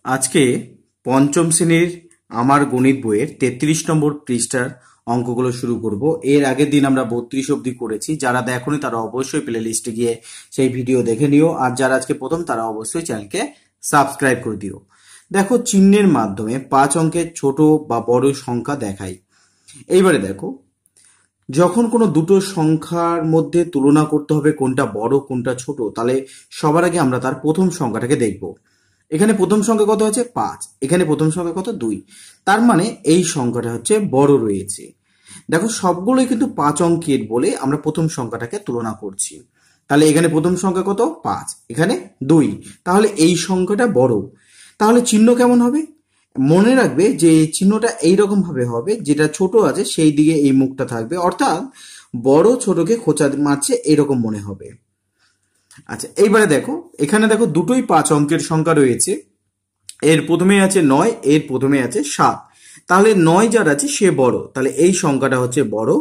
আজকে পঞ্চম শ্রেণীর আমার গণিত বইয়ের 33 নম্বর পৃষ্ঠার অঙ্কগুলো শুরু করব। এর আগের দিন আমরা 32 অবধি করেছি। যারা দেখোনি তারা অবশ্যই প্লে লিস্টে গিয়ে সেই ভিডিও দেখে নিও, আর যারা আজকে প্রথম তারা অবশ্যই চ্যানেলকে সাবস্ক্রাইব করে দিও। দেখো, চিহ্নের মাধ্যমে 5 অঙ্কের ছোট বা বড় সংখ্যা দেখাই। এইবারে দেখো, যখন কোনো দুটো সংখ্যার মধ্যে তুলনা করতে হবে কোনটা বড় কোনটা ছোট, তাহলে সবার আগে আমরা তার প্রথম সংখ্যাটাকে দেখব। এখানে প্রথম সংখ্যা কত আছে? 5। এখানে প্রথম সংখ্যা কত? 2। তার মানে এই সংখ্যাটা হচ্ছে বড় রয়েছে। দেখো, সবগুলোই কিন্তু 5 অঙ্কের বলে আমরা প্রথম সংখ্যাটাকে তুলনা করছি। তাহলে এখানে প্রথম সংখ্যা কত? 5, এখানে 2, তাহলে এই সংখ্যাটা বড়। তাহলে চিহ্ন কেমন হবে? মনে রাখবে যে চিহ্নটা এইরকম ভাবে হবে, যেটা ছোট আছে সেই দিকে এই মুখটা থাকবে, অর্থাৎ বড় ছোটকে খোঁচা মারছে এরকম মনে হবে। আচ্ছা, এইবারে দেখো, এখানে দেখো দুটোই 5 অঙ্কের সংখ্যা রয়েছে। এর প্রথমে আছে 9, এর প্রথমে আছে 7। তাহলে 9 যার আছে সে বড়, তাহলে এই সংখ্যাটা হচ্ছে বড়,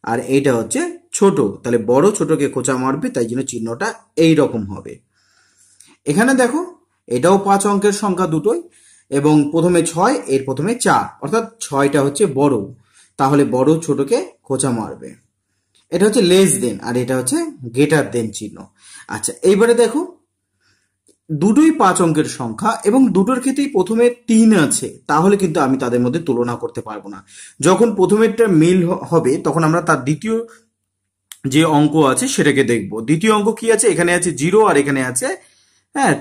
আর এইটা হচ্ছে ছোট। তাহলে বড় ছোটকে খোঁচা মারবে, তাই জন্য চিহ্নটা এই রকম হবে। এখানে দেখো, এটাও 5 অঙ্কের সংখ্যা দুটোই, এবং প্রথমে 6, এর প্রথমে 4, অর্থাৎ 6টা হচ্ছে বড়, তাহলে বড় ছোটকে খোঁচা মারবে। এটা হচ্ছে লেস দেন, আর এটা হচ্ছে গ্রেটার দেন চিহ্ন। আচ্ছা, এইবারে দেখো, দুটোই 5 অঙ্কের সংখ্যা এবং দুটোর ক্ষেত্রেই প্রথমে 3 আছে, তাহলে কিন্তু আমি তাদের মধ্যে তুলনা করতে পারবো না। যখন প্রথমেরটা মিল হবে তখন আমরা তার দ্বিতীয় যে অঙ্ক আছে সেটাকে দেখব। দ্বিতীয় অঙ্ক কি আছে? এখানে আছে 0 আর এখানে আছে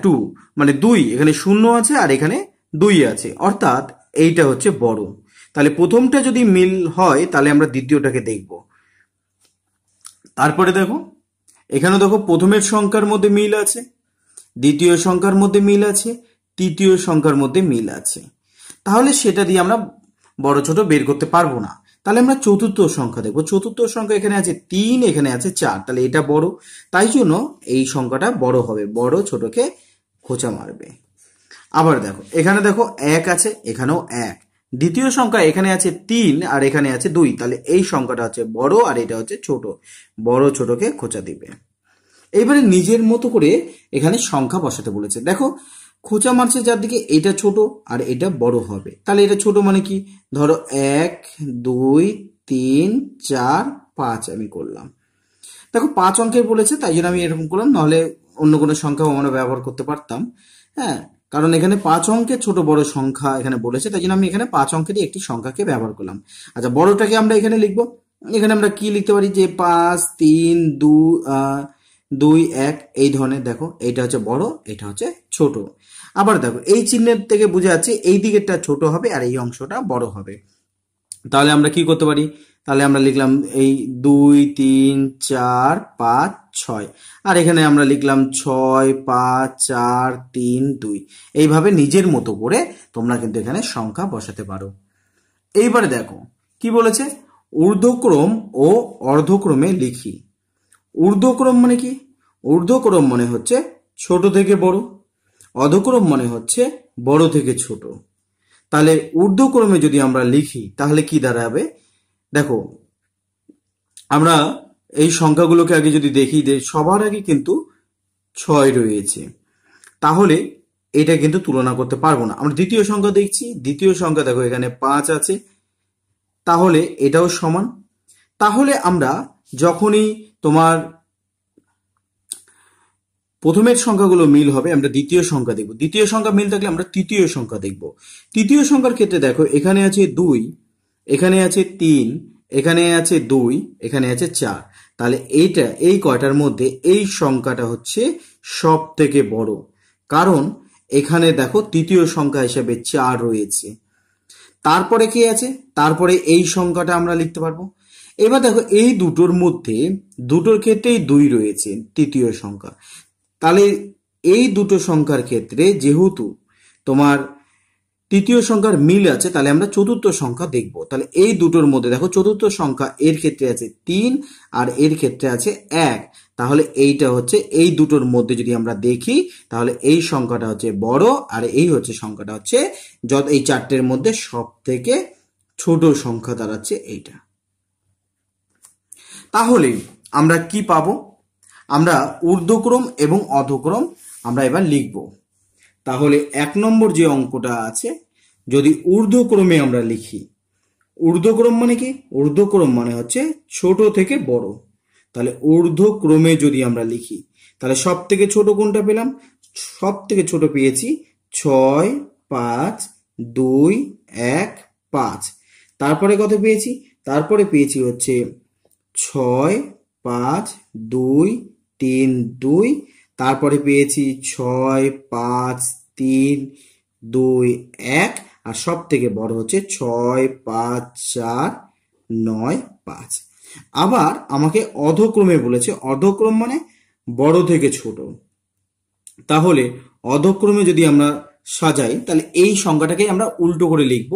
2, মানে 2। এখানে 0 আছে আর এখানে 2 আছে, অর্থাৎ এইটা হচ্ছে বড়। তাহলে প্রথমটা যদি মিল হয় তাহলে আমরা দ্বিতীয়টাকে দেখব। তারপরে দেখো, এখানে দেখো প্রথমের সংখ্যার মধ্যে মিল আছে, দ্বিতীয় সংখ্যার মধ্যে মিল আছে, তৃতীয় সংখ্যার মধ্যে মিল আছে। তাহলে সেটা দিয়ে আমরা বড় ছোট বের করতে পারবো না। তাহলে আমরা চতুর্থ সংখ্যা দেখবো। চতুর্থ সংখ্যা এখানে আছে 3, এখানে আছে 4, তাহলে এটা বড়, তাই জন্য এই সংখ্যাটা বড় হবে, বড় ছোটকে খোঁচা মারবে। আবার দেখো, এখানে দেখো 1 আছে, এখানেও 1। দ্বিতীয় সংখ্যা এখানে আছে 3 আর এখানে আছে 2, তাহলে এই সংখ্যাটা হচ্ছে বড় আর এটা হচ্ছে ছোট, বড় ছোটকে খোঁচা দিবে। এইবারে নিজের মতো করে এখানে সংখ্যা বসাতে বলেছে। দেখো, খোঁচা মারছে যার দিকে এটা ছোট আর এটা বড় হবে, তাহলে এটা ছোট মানে কি? ধরো 1, 2, 3, 4, 5 আমি করলাম। দেখো 5 অঙ্কের বলেছে তাই জন্য আমি এরকম করলাম, নাহলে অন্য কোনো সংখ্যাও আমরা ব্যবহার করতে পারতাম। কারণ এখানে 5 অঙ্কের ছোট বড় সংখ্যা এখানে বলেছে, তাই জন্য আমি এখানে 5 অঙ্কেরই একটি সংখ্যাকে ব্যবহার করলাম। আচ্ছা, বড়টাকে আমরা এখানে লিখবো। এখানে আমরা কি লিখতে পারি? যে 5, 3, 2, 1 এই ধরনের। দেখো, এইটা হচ্ছে বড়, এটা হচ্ছে ছোট। আবার দেখো, এই চিহ্নের থেকে বোঝা যাচ্ছে এই দিকেরটা ছোট হবে আর এই অংশটা বড় হবে। তাহলে আমরা কি করতে পারি? তাহলে আমরা লিখলাম এই 2, 3, 4, 5, 6, আর এখানে আমরা লিখলাম 6, 5, 4, 3, 2। এইভাবে নিজের মতো করে তোমরা কিন্তু এখানে সংখ্যা বসাতে পারো। এইবারে দেখো কি বলেছে, ঊর্ধ্বক্রম ও অর্ধক্রমে লিখি। ঊর্ধ্বক্রম মানে কি? ঊর্ধ্বক্রম মানে হচ্ছে ছোট থেকে বড়, অধক্রম মানে হচ্ছে বড় থেকে ছোট। তাহলে ঊর্ধ্বক্রমে যদি আমরা লিখি তাহলে কি দাঁড়াবে? দেখো, আমরা এই সংখ্যাগুলোকে আগে যদি দেখি, যে সবার আগে কিন্তু 6 রয়েছে, তাহলে এটা কিন্তু তুলনা করতে পারবো না। আমরা দ্বিতীয় সংখ্যা দেখছি, দ্বিতীয় সংখ্যা দেখো এখানে 5 আছে, তাহলে এটাও সমান। তাহলে আমরা যখনই তোমার প্রথমের সংখ্যাগুলো মিল হবে আমরা দ্বিতীয় সংখ্যা দেখব, দ্বিতীয় সংখ্যা মিল থাকলে আমরা তৃতীয় সংখ্যা দেখব। তৃতীয় সংখ্যার ক্ষেত্রে দেখো, এখানে আছে 2, এখানে আছে 3, এখানে আছে 2, এখানে আছে 4। তাহলে এইটা এই কয়টার মধ্যে এই সংখ্যাটা হচ্ছে সব থেকে বড়, কারণ এখানে দেখো তৃতীয় সংখ্যা হিসেবে 4 রয়েছে। তারপরে কি আছে? তারপরে এই সংখ্যাটা আমরা লিখতে পারবো। এবার দেখো, এই দুটোর মধ্যে দুটোর ক্ষেত্রেই 2 রয়েছে, তৃতীয় সংখ্যা। তাহলে এই দুটো সংখ্যার ক্ষেত্রে যেহেতু তোমার তৃতীয় সংখ্যার মিল আছে, তাহলে আমরা চতুর্থ সংখ্যা দেখব। তাহলে এই দুটোর মধ্যে দেখো, চতুর্থ সংখ্যা এর ক্ষেত্রে আছে 3 আর এর ক্ষেত্রে আছে 1। তাহলে এইটা হচ্ছে এই দুটোর মধ্যে যদি আমরা দেখি, তাহলে এই সংখ্যাটা হচ্ছে বড় আর এই হচ্ছে সংখ্যাটা হচ্ছে এই চারটের মধ্যে সব থেকে ছোট সংখ্যা দাঁড়াচ্ছে এইটা। তাহলে আমরা কি পাবো? আমরা ঊর্ধ্বক্রম এবং অধক্রম আমরা এবার লিখব। তাহলে 1 নম্বর যে অঙ্কটা আছে যদি ঊর্ধ্বক্রমে আমরা লিখি, ঊর্ধ্বক্রম মানে কি? ঊর্ধ্বক্রম মানে হচ্ছে ছোট থেকে বড়। তাহলে ঊর্ধ্বক্রমে যদি আমরা লিখি তাহলে সব থেকে ছোট কোনটা পেলাম? সব থেকে ছোট পেয়েছি 6, 5, 2, 1, 5। তারপরে কত পেয়েছি? তারপরে পেয়েছি হচ্ছে 6, 5, 2, 3, 2। তারপরে পেয়েছি 6, 5, 3, 2, 1। আর সব থেকে বড় হচ্ছে 6, 5, 4, 9, 5। আবার আমাকে অধক্রমে বলেছে, অধক্রম মানে বড় থেকে ছোট। তাহলে অধক্রমে যদি আমরা সাজাই তাহলে এই সংখ্যাটাকে আমরা উল্টো করে লিখব।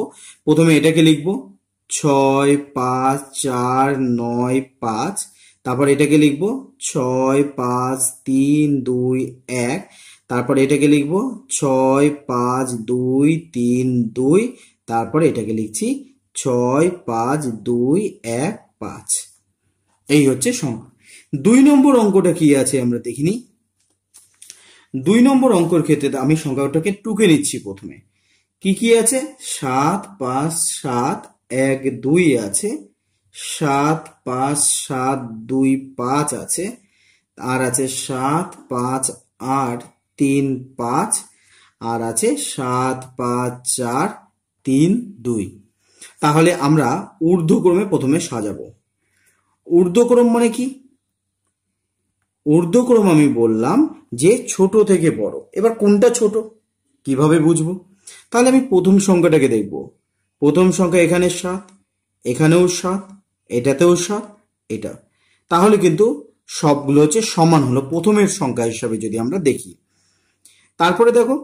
প্রথমে এটাকে লিখব 6, 5, 4, 9, 5। তারপর এটাকে লিখব 6, 5, 3, 2, 1। তারপর এটাকে লিখব 6, 5, 2, 3, 2। তারপর এটাকে লিখছি 6, 5, 2, 1, 5। এই হচ্ছে সংখ্যা। 2 নম্বর অঙ্কটা কি আছে আমরা দেখিনি। 2 নম্বর অঙ্কের ক্ষেত্রে আমি সংখ্যাটাকে টুকে নিচ্ছি। প্রথমে কি কি আছে? 7, 5, 7, 1, 2 আছে, 7, 5, 7, 2, 5 আছে, আর আছে 7, 5, 8, 3, 5, আর আছে 7, 5, 4, 3, 2। তাহলে আমরা ঊর্ধ্বক্রমে প্রথমে সাজাবো। ঊর্ধ্বক্রম মানে কি? ঊর্ধ্বক্রম আমি বললাম যে ছোট থেকে বড়। এবার কোনটা ছোট কিভাবে বুঝবো? তাহলে আমি প্রথম সংখ্যাটাকে দেখব। প্রথম সংখ্যা এখানে 7, এখানেও 7, এটাতেও 7, এটা। তাহলে কিন্তু সবগুলো হচ্ছে সমান হলো প্রথমের সংখ্যা হিসাবে যদি আমরা দেখি। তারপরে দেখো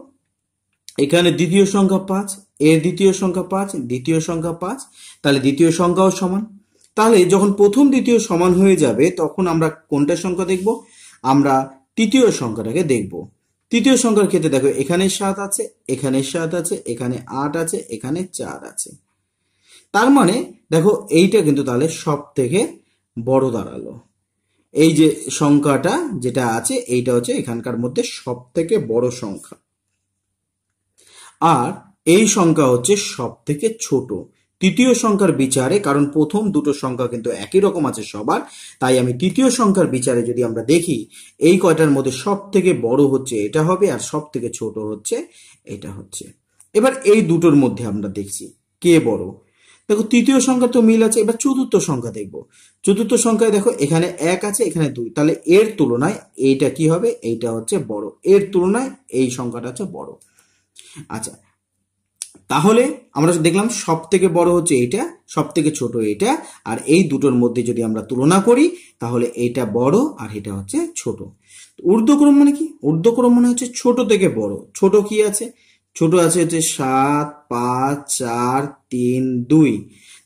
এখানে দ্বিতীয় সংখ্যা 5, এর দ্বিতীয় সংখ্যা 5, দ্বিতীয় সংখ্যা 5, তাহলে দ্বিতীয় সংখ্যাও সমান। তাহলে যখন প্রথম দ্বিতীয় সমান হয়ে যাবে তখন আমরা কোনটা সংখ্যা দেখব? আমরা তৃতীয় সংখ্যাটাকে দেখব। তৃতীয় সংখ্যার ক্ষেত্রে দেখো এখানে 7 আছে, এখানে 7 আছে, এখানে 8 আছে, এখানে 4 আছে। তার মানে দেখো এইটা কিন্তু তাহলে সব থেকে বড় দাঁড়ালো। এই যে সংখ্যাটা যেটা আছে এইটা হচ্ছে এখানকার মধ্যে সব থেকে বড় সংখ্যা, আর এই সংখ্যা হচ্ছে সব থেকে ছোট তৃতীয় সংখ্যার বিচারে। কারণ প্রথম দুটো সংখ্যা কিন্তু একই রকম আছে সবার, তাই আমি তৃতীয় সংখ্যার বিচারে যদি আমরা দেখি এই কয়টার মধ্যে সব থেকে বড় হচ্ছে এটা হবে, আর সব থেকে ছোট হচ্ছে এটা হচ্ছে। এবার এই দুটোর মধ্যে আমরা দেখছি কে বড়। দেখো তৃতীয় সংখ্যা তো মিল আছে। এবার চতুর্থ সংখ্যা দেখব। চতুর্থ সংখ্যায় দেখো এখানে 1 আছে, এখানে 2, তাহলে এর তুলনায় এইটা কি হবে? এইটা হচ্ছে বড়, এর তুলনায় এই সংখ্যাটা হচ্ছে বড়। আচ্ছা, তাহলে আমরা দেখলাম সব থেকে বড় হচ্ছে এইটা, সব থেকে ছোট এইটা, আর এই দুটোর মধ্যে যদি আমরা তুলনা করি তাহলে এইটা বড় আর এটা হচ্ছে ছোট। ঊর্ধ্বক্রম মানে কি? ঊর্ধ্বক্রম মানে হচ্ছে ছোট থেকে বড়। ছোট কি আছে? ছোট আছে হচ্ছে 7, 5, 4, 3, 2।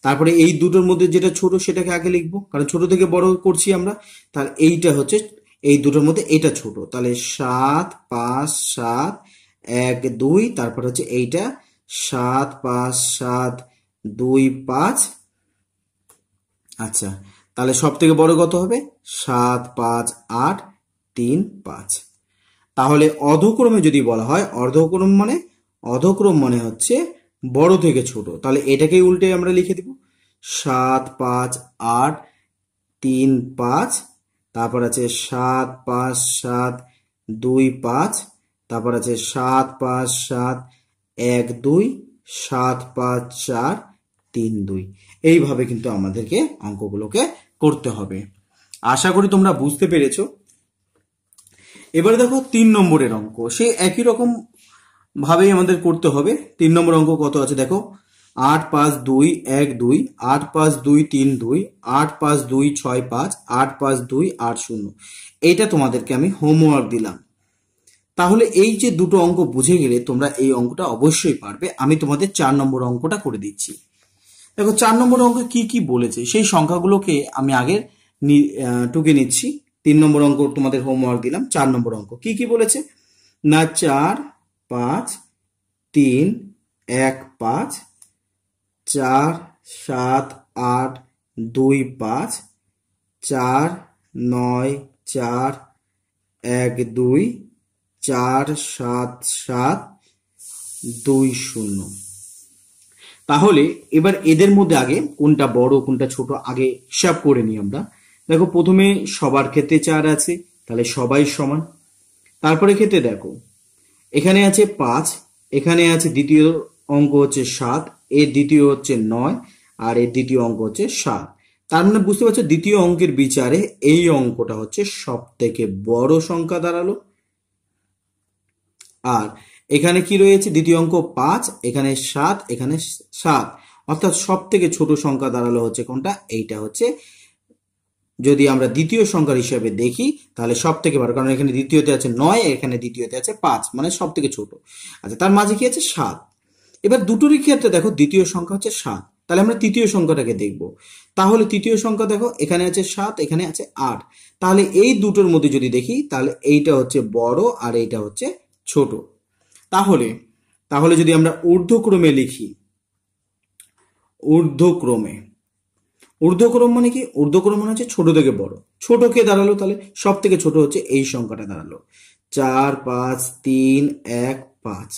তারপরে এই দুটোর মধ্যে যেটা ছোট সেটাকে আগে লিখবো, কারণ ছোট থেকে বড় করছি আমরা। তাহলে এইটা হচ্ছে এই দুটোর মধ্যে এটা ছোট, তাহলে 7, 5, 7, 1, 2। তারপর হচ্ছে এইটা 7, 5, 7, 2, 5। আচ্ছা, তাহলে সব থেকে বড় কত হবে? 7, 5, 8, 3, 5। তাহলে অধক্রমে যদি বলা হয় অধক্রম মানে হচ্ছে বড় থেকে ছোট। তাহলে এটাকেই উল্টে আমরা লিখে দিব 7, 5, 8, 3, 5। তারপর আছে 7, 5, 7, 2, 5। তারপর আছে 7, 5, 7, 1, 2, 7, 5, 4, 3, 2। এইভাবে কিন্তু আমাদেরকে অঙ্কগুলোকে করতে হবে। আশা করি তোমরা বুঝতে পেরেছো। এবারে দেখো 3 নম্বরের অঙ্ক, সে একই রকম ভাবেই আমাদের করতে হবে। 3 নম্বর অঙ্ক কত আছে দেখো, 8, 5, 2, 1, 2, 8, 5, 2, 3, 2, 8, 5, 2, 6, 5, 8, 5, 2, 8, 0। এইটা তোমাদেরকে আমি হোমওয়ার্ক দিলাম। তাহলে এই যে দুটো অঙ্ক বুঝে গেলে তোমরা এই অঙ্কটা অবশ্যই পারবে। আমি তোমাদের 4 নম্বর অঙ্কটা করে দিচ্ছি। দেখো 4 নম্বর অঙ্ক কি কি বলেছে সেই সংখ্যাগুলোকে আমি আগে টুকে নিচ্ছি। 3 নম্বর অঙ্ক তোমাদের হোমওয়ার্ক দিলাম। 4 নম্বর অঙ্ক কি কি বলেছে না, 4, 5, 3, 1, 5, 4, 7, 8, 2, 5, 4, 9, 4, 1, 2, 4772 তাহলে এবার এদের মধ্যে আগে কোনটা বড় কোনটা ছোট আগে হিসাব করে নিই আমরা। দেখো প্রথমে সবার ক্ষেত্রে 4 আছে, তাহলে সবাই সমান। তারপরে ক্ষেত্রে দেখো এখানে আছে 5, এখানে আছে দ্বিতীয় অঙ্ক হচ্ছে 7, এর দ্বিতীয় হচ্ছে 9, আর এর দ্বিতীয় অঙ্ক হচ্ছে 7। তার মানে বুঝতে পারছো দ্বিতীয় অঙ্কের বিচারে এই অঙ্কটা হচ্ছে সব থেকে বড় সংখ্যা দাঁড়ালো। আর এখানে কি রয়েছে, দ্বিতীয় অঙ্ক 5, এখানে 7, এখানে 7, অর্থাৎ সব থেকে ছোট সংখ্যা দাঁড়ালো হচ্ছে কোনটা, এইটা হচ্ছে। যদি আমরা দ্বিতীয় সংখ্যার হিসাবে দেখি তাহলে সব থেকে বড়, কারণ এখানে দ্বিতীয়তে আছে 9, এখানে দ্বিতীয়তে আছে 5, মানে সব থেকে ছোট। আচ্ছা, তার মাঝে কি আছে 7। এবার দুটোরই ক্ষেত্রে দেখো দ্বিতীয় সংখ্যা হচ্ছে 7, তাহলে আমরা তৃতীয় সংখ্যাটাকে দেখব। তাহলে তৃতীয় সংখ্যা দেখো এখানে আছে 7, এখানে আছে 8, তাহলে এই দুটোর মধ্যে যদি দেখি তাহলে এইটা হচ্ছে বড় আর এইটা হচ্ছে ছোট। তাহলে তাহলে যদি আমরা ঊর্ধ্বক্রমে লিখি, ঊর্ধ্বক্রমে, ঊর্ধ্বক্রম মানে কি, ঊর্ধ্বক্রম মানে হচ্ছে ছোট থেকে বড়। ছোট কে দাঁড়ালো, তাহলে সব থেকে ছোট হচ্ছে এই সংখ্যাটা দাঁড়ালো 4 5 3 1 5,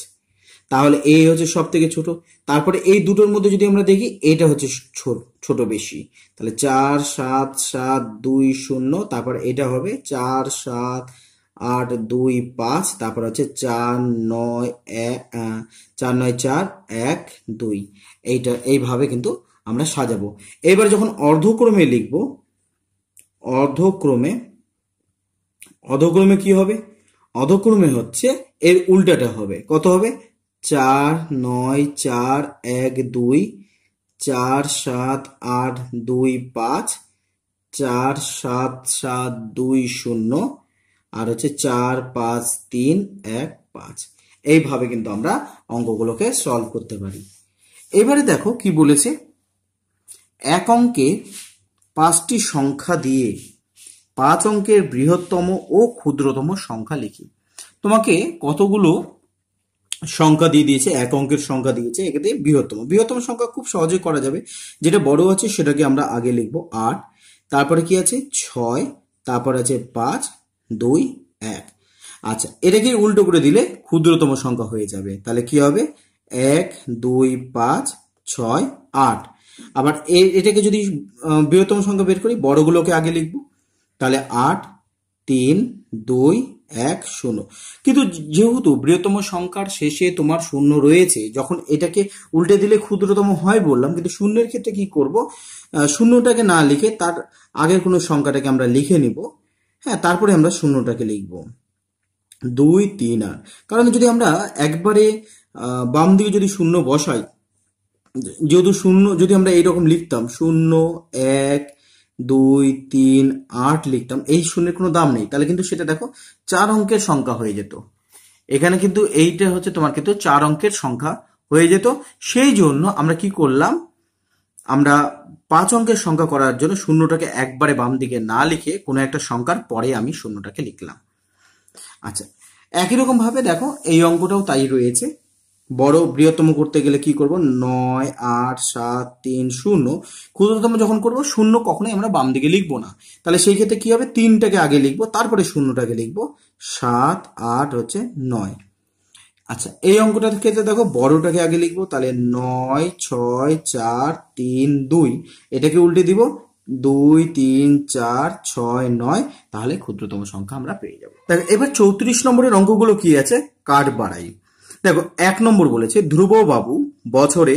তাহলে এই হচ্ছে সব থেকে ছোট। তারপরে এই দুটোর মধ্যে যদি আমরা দেখি এটা হচ্ছে ছোট বেশি, তাহলে 4 7 7 2 0, তারপরে এটা হবে 4 7 8 2 5, তারপর হচ্ছে 4 9 4 1 2। এইটা এইভাবে কিন্তু আমরা সাজাবো। এবার যখন অর্ধক্রমে লিখবো, অর্ধক্রমে, অর্ধক্রমে কি হবে, অর্ধক্রমে হচ্ছে এর উল্টাটা হবে। কত হবে, 4 9 4 1 2, 4 7 8 2 5, 4 7 7 2 0, আর হচ্ছে 4 5 3 1 5। এইভাবে কিন্তু আমরা অঙ্কগুলোকে সলভ করতে পারি। এবারে দেখো কি বলেছে, এক অঙ্কে 5টি সংখ্যা দিয়ে 5 অঙ্কের বৃহত্তম ও ক্ষুদ্রতম সংখ্যা লিখি। তোমাকে কতগুলো সংখ্যা দিয়ে দিয়েছে, এক অঙ্কের সংখ্যা দিয়েছে, এক্ষেত্রে বৃহত্তম বৃহত্তম সংখ্যা খুব সহজে করা যাবে। যেটা বড় আছে সেটাকে আমরা আগে লিখবো 8, তারপরে কি আছে 6, তারপর আছে 5 2 1। আচ্ছা, এটাকে উল্টো করে দিলে ক্ষুদ্রতম সংখ্যা হয়ে যাবে। তাহলে কি হবে, 1 2 5 6 8। আবার এটাকে যদি বৃহত্তম সংখ্যা বের করি, বড়গুলোকে আগে লিখবো, তাহলে 8 3 2 1 0। কিন্তু যেহেতু বৃহত্তম সংখ্যার শেষে তোমার শূন্য রয়েছে, যখন এটাকে উল্টে দিলে ক্ষুদ্রতম হয় বললাম, কিন্তু শূন্যের ক্ষেত্রে কি করব, শূন্যটাকে না লিখে তার আগের কোনো সংখ্যাটাকে আমরা লিখে নিব, হ্যাঁ, তারপরে আমরা শূন্যটাকে লিখব 2 3 8। কারণ যদি আমরা একবারে বাম দিকে যদি শূন্য বসাই, যেহেতু শূন্য যদি আমরা এইরকম লিখতাম 0 1 2 3 8 লিখতাম, এই শূন্যের কোনো দাম নেই, তাহলে কিন্তু সেটা দেখো 4 অঙ্কের সংখ্যা হয়ে যেত। এখানে কিন্তু এইটা হচ্ছে তোমার কিন্তু 4 অঙ্কের সংখ্যা হয়ে যেত। সেই জন্য আমরা কি করলাম, আমরা 5 অঙ্কের সংখ্যা করার জন্য শূন্যটাকে একবারে বাম দিকে না লিখে কোনো একটা সংখ্যার পরে আমি শূন্যটাকে লিখলাম। আচ্ছা, একই রকম ভাবে দেখো এই অঙ্কটাও তাই রয়েছে। বড় বৃহত্তম করতে গেলে কি করব, 9 8 7 3 0। ক্ষুদ্রতম যখন করব, শূন্য কখনোই আমরা বাম দিকে লিখবো না, তাহলে সেই ক্ষেত্রে কি হবে, 3টাকে আগে লিখবো, তারপরে শূন্যটাকে লিখবো, 7 8 হচ্ছে 9। আচ্ছা, এই অঙ্কটার ক্ষেত্রে দেখো বড়টাকে আগে লিখবো, তাহলে 9 6 4 3 2, এটাকে উল্টে দিব 2 3 4 6 9, তাহলে ক্ষুদ্রতম সংখ্যা আমরা পেয়ে যাব। দেখো এবার 34 নম্বরের অঙ্কগুলো কি আছে, কাঠ বাড়াই। দেখো 1 নম্বর বলেছে, ধ্রুববাবু বছরে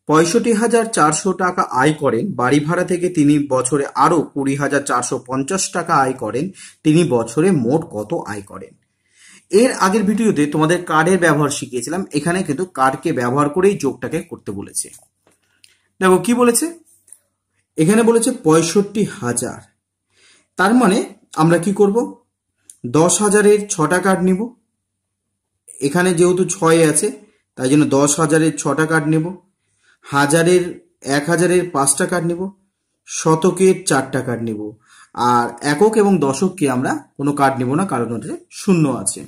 65,400 টাকা আয় করেন, বাড়ি ভাড়া থেকে তিনি বছরে আরো 20,450 টাকা আয় করেন, তিনি বছরে মোট কত আয় করেন। এর আগের ভিডিওতে তোমাদের কার্ডের ব্যবহার শিখিয়েছিলাম, এখানে কিন্তু কার্ডকে ব্যবহার করেই যোগটাকে করতে বলেছে। দেখো কি বলেছে, এখানে বলেছে 65,000, তার মানে আমরা কি করব, 10,000-এর 6টা কার্ড নিব, এখানে যেহেতু 6 আছে তাই জন্য 10,000-এর 6টা কার্ড নেব, 1,000-এর 5টা কার্ড নেব, শতকের 4টা কার্ড নেব, আর একক এবং দশককে আমরা কোনো কার্ড নেব না, কারণ ওটা শূন্য আছে।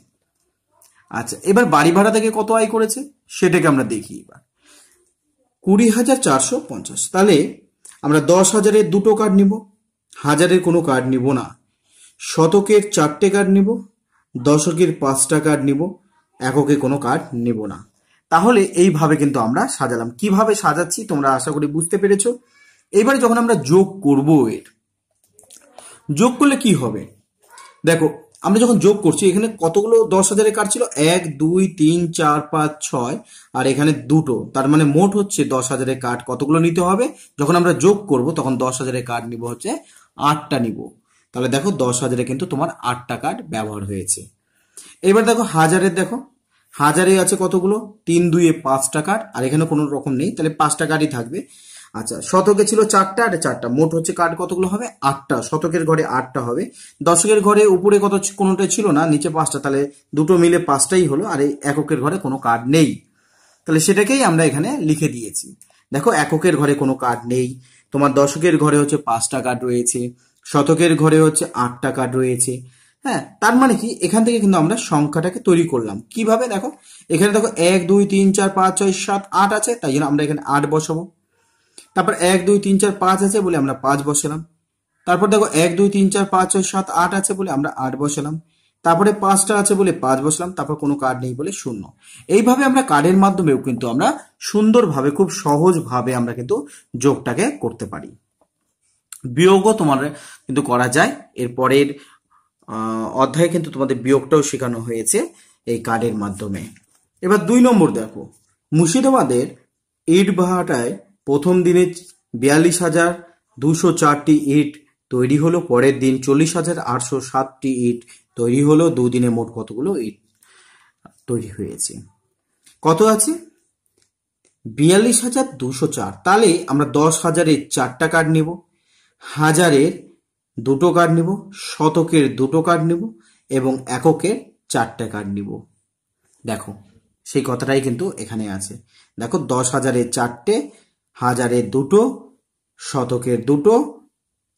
আচ্ছা, এবার বাড়ি ভাড়া থেকে কত আয় করেছে সেটাকে আমরা দেখি। এবার 20,450, তাহলে আমরা 10,000-এর 2টো কার্ড নিব, 1,000-এর কোনো কার্ড নিব না, শতকের 4টে কার্ড নিব, দশকের 5টা কার্ড নিব, এককে কোনো কার্ড নেব না। তাহলে এইভাবে কিন্তু আমরা সাজালাম। কিভাবে সাজাচ্ছি তোমরা আশা করি বুঝতে পেরেছো। এবারে যখন আমরা যোগ করব, এর যোগ করলে কি হবে দেখো, আমরা যখন যোগ করছি এখানে কতগুলো 10,000-এর কার্ড ছিল, 1 2 3 4 5 6 আর এখানে দুটো, তার মানে মোট হচ্ছে 10,000-এর কার্ড কতগুলো নিতে হবে। যখন আমরা যোগ করব তখন 10,000-এর কার্ড নিব হচ্ছে 8টা নিব। তাহলে দেখো 10,000-এ কিন্তু তোমার 8টা কার্ড ব্যবহার হয়েছে। এবার দেখো হাজারের, দেখো হাজারে আছে কতগুলো, 3 2 5টা কার্ড, আর এখানে কোনো রকম নেই, তাহলে 5টা কার্ডই থাকবে। আচ্ছা, শতকে ছিল 4টা আর 4টা, মোট হচ্ছে কার্ড কতগুলো হবে 8টা। শতকের ঘরে 8টা হবে। দশকের ঘরে উপরে কত কোনোটা ছিল না, নিচে 5টা, তাহলে দুটো মিলে 5টাই হলো। আর এই এককের ঘরে কোনো কার্ড নেই, তাহলে সেটাকেই আমরা এখানে লিখে দিয়েছি। দেখো এককের ঘরে কোনো কার্ড নেই, তোমার দশকের ঘরে হচ্ছে 5টা কার্ড রয়েছে, শতকের ঘরে হচ্ছে 8টা কার্ড রয়েছে। হ্যাঁ, তার মানে কি এখান থেকে কিন্তু আমরা সংখ্যাটাকে তৈরি করলাম। কিভাবে দেখো, এখানে দেখো 1 2 3 4 5 6 7 8 আছে, তাই জন্য আমরা এখানে 8 বসাবো। তারপর 1 2 3 4 5 আছে বলে আমরা 5 বসালাম। তারপর দেখো 1 2 3 4 5 6 7 8 আছে বলে আমরা 8 বসালাম। তারপরে 5টা আছে বলে 5 বসলাম। তারপর কোনো কার্ড নেই বলে 0। এইভাবে আমরা কার্ডের মাধ্যমেও কিন্তু আমরা সুন্দরভাবে, খুব সহজভাবে আমরা কিন্তু যোগটাকে করতে পারি। বিয়োগও তোমার কিন্তু করা যায়। এর পরের অধ্যায়ে কিন্তু তোমাদের বিয়োগটাও শেখানো হয়েছে এই কার্ডের মাধ্যমে। এবার 2 নম্বর দেখো, মুর্শিদাবাদের ইট ভাটায় প্রথম দিনে 42,204টি ইট তৈরি হলো। পরের দিন 40,807টি ইট তৈরি হলো। দুদিনে মোট কতগুলো ইট তৈরি হয়েছে? কত আছে? 42,204। তাহলে আমরা 10,000-এর 4টা কার্ড নেব, হাজারের 2টো কার্ড নেব, শতকের 2টো কার্ড নেব এবং এককের 4টা কার্ড নেব। দেখো সেই কথাটাই কিন্তু এখানে আছে। দেখো 10,000-এর 4টে, হাজারের 2টো, শতকের 2টো,